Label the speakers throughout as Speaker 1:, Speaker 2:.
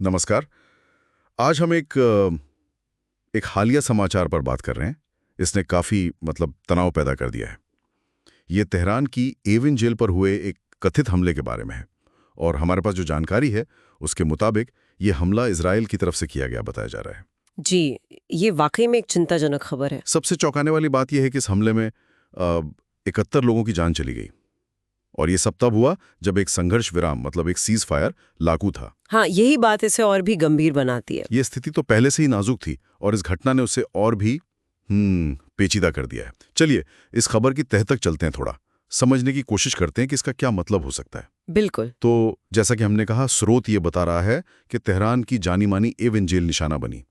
Speaker 1: नमस्कार। आज हम एक हालिया समाचार पर बात कर रहे हैं। इसने काफ़ी तनाव पैदा कर दिया है। ये तेहरान की एविन जेल पर हुए एक कथित हमले के बारे में है और हमारे पास जो जानकारी है उसके मुताबिक ये हमला इजराइल की तरफ से किया गया बताया जा रहा है।
Speaker 2: जी, ये वाकई में एक चिंताजनक खबर है।
Speaker 1: सबसे चौंकाने वाली बात यह है कि इस हमले में 71 लोगों की जान चली गई और ये सब तब हुआ जब एक संघर्ष विराम एक सीज फायर लागू था।
Speaker 2: हाँ, यही बात इसे और भी गंभीर बनाती है।
Speaker 1: ये स्थिति तो पहले से ही नाजुक थी और इस घटना ने उसे और भी पेचीदा कर दिया है। चलिए इस खबर की तह तक चलते हैं, थोड़ा समझने की कोशिश करते हैं कि इसका क्या मतलब हो सकता है।
Speaker 2: बिल्कुल।
Speaker 1: तो जैसा कि हमने कहा, स्रोत ये बता रहा है कि तेहरान की जानी मानी एविन जेल निशाना बनी।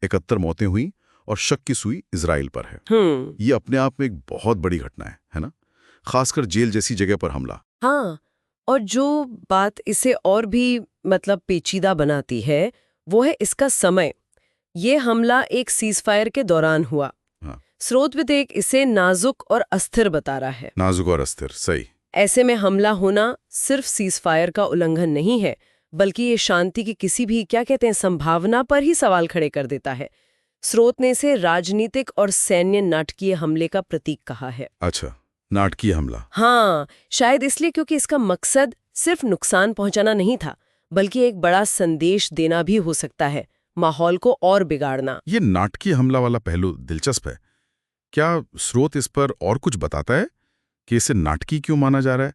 Speaker 1: 71 मौतें हुई और शक की सुई इजराइल पर है। ये अपने आप में एक बहुत बड़ी घटना है ना? खासकर जेल जैसी जगह पर हमला।
Speaker 2: हाँ, और जो बात इसे और भी पेचीदा बनाती है वो है इसका समय। ये हमला एक सीजफायर के दौरान हुआ।
Speaker 1: हाँ।
Speaker 2: स्रोत विदेक इसे नाजुक और अस्थिर बता रहा है।
Speaker 1: नाजुक और अस्थिर, सही।
Speaker 2: ऐसे में हमला होना सिर्फ सीजफायर का उल्लंघन नहीं है, बल्कि ये शांति की किसी भी संभावना पर ही सवाल खड़े कर देता है। स्रोत ने इसे राजनीतिक और सैन्य नाटकीय हमले का प्रतीक कहा है।
Speaker 1: अच्छा, नाटकीय हमला।
Speaker 2: हाँ, शायद इसलिए क्योंकि इसका मकसद सिर्फ नुकसान पहुंचाना नहीं था, बल्कि एक बड़ा संदेश देना भी हो सकता है, माहौल को और बिगाड़ना।
Speaker 1: ये नाटकीय हमला वाला पहलू दिलचस्प है। क्या स्रोत इस पर और कुछ बताता है कि इसे नाटकीय क्यों माना जा रहा है?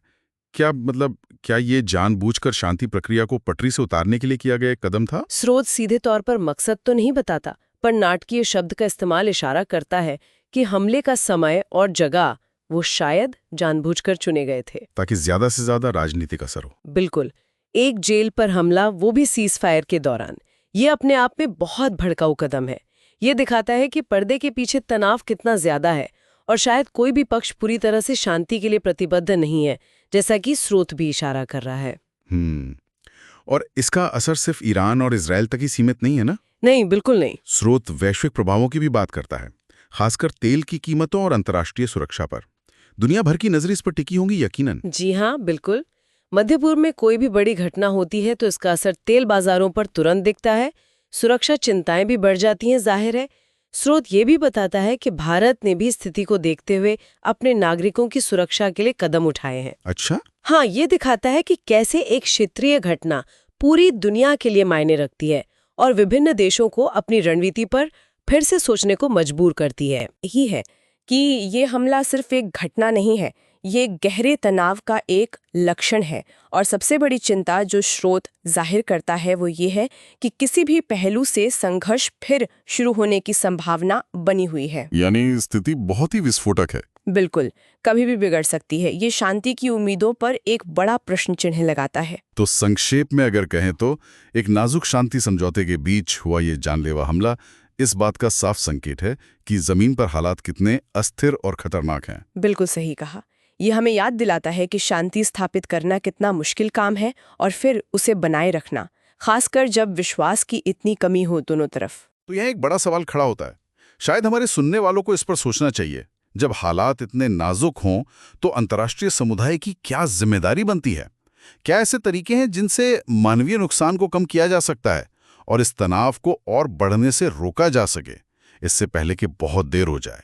Speaker 1: क्या ये जानबूझकर शांति प्रक्रिया को पटरी से उतारने के लिए किया गया एक कदम था?
Speaker 2: स्रोत सीधे तौर पर मकसद तो नहीं बताता, पर नाटकीय शब्द का इस्तेमाल इशारा करता है कि हमले का समय और जगह वो शायद जानबूझकर चुने गए थे,
Speaker 1: ताकि ज्यादा से ज्यादा राजनीतिक असर हो।
Speaker 2: बिल्कुल। एक जेल पर हमला, वो भी सीज फायर के दौरान, ये अपने आप में बहुत भड़काऊ कदम है। ये दिखाता है कि पर्दे के पीछे तनाव कितना ज्यादा है और शायद कोई भी पक्ष पूरी तरह से शांति के लिए प्रतिबद्ध नहीं है, जैसा कि स्रोत भी इशारा कर रहा है।
Speaker 1: और इसका असर सिर्फ ईरान और इजराइल तक ही सीमित नहीं है ना?
Speaker 2: नहीं, बिल्कुल नहीं।
Speaker 1: स्रोत वैश्विक प्रभावों की भी बात करता है, खासकर तेल की कीमतों और अंतर्राष्ट्रीय सुरक्षा पर। दुनिया भर की नजर इस पर टिकी होंगी यकीनन।
Speaker 2: जी हाँ, बिल्कुल। मध्य पूर्व में कोई भी बड़ी घटना होती है तो इसका असर तेल बाजारों पर तुरंत दिखता है। सुरक्षा चिंताएं भी बढ़ जाती हैं, जाहिर है। स्रोत ये भी बताता है कि भारत ने भी स्थिति को देखते हुए अपने नागरिकों की सुरक्षा के लिए कदम उठाए हैं।
Speaker 1: अच्छा।
Speaker 2: हाँ, ये दिखाता है कि कैसे एक क्षेत्रीय घटना पूरी दुनिया के लिए मायने रखती है और विभिन्न देशों को अपनी रणनीति पर फिर से सोचने को मजबूर करती है। यही है कि ये हमला सिर्फ एक घटना नहीं है, ये गहरे तनाव का एक लक्षण है। और सबसे बड़ी चिंता जो स्रोत जाहिर करता है वो ये है कि किसी भी पहलू से संघर्ष फिर शुरू होने की संभावना बनी हुई है।
Speaker 1: यानी स्थिति बहुत ही विस्फोटक है।
Speaker 2: बिल्कुल, कभी भी बिगड़ सकती है। ये शांति की उम्मीदों पर एक बड़ा प्रश्न चिन्ह लगाता है।
Speaker 1: तो संक्षेप में अगर कहें तो एक नाजुक शांति समझौते के बीच हुआ ये जानलेवा हमला इस बात का साफ संकेत है कि जमीन पर हालात कितने अस्थिर और खतरनाक हैं।
Speaker 2: बिल्कुल सही कहा। ये हमें याद दिलाता है कि शांति स्थापित करना कितना मुश्किल काम है और फिर उसे बनाए रखना, खासकर जब विश्वास की इतनी कमी हो दोनों तरफ।
Speaker 1: तो यह एक बड़ा सवाल खड़ा होता है। शायद हमारे सुनने वालों को इस पर सोचना चाहिए, जब हालात इतने नाजुक हों तो अंतर्राष्ट्रीय समुदाय की क्या जिम्मेदारी बनती है? क्या ऐसे तरीके हैं जिनसे मानवीय नुकसान को कम किया जा सकता है और इस तनाव को और बढ़ने से रोका जा सके, इससे पहले कि बहुत देर हो जाए?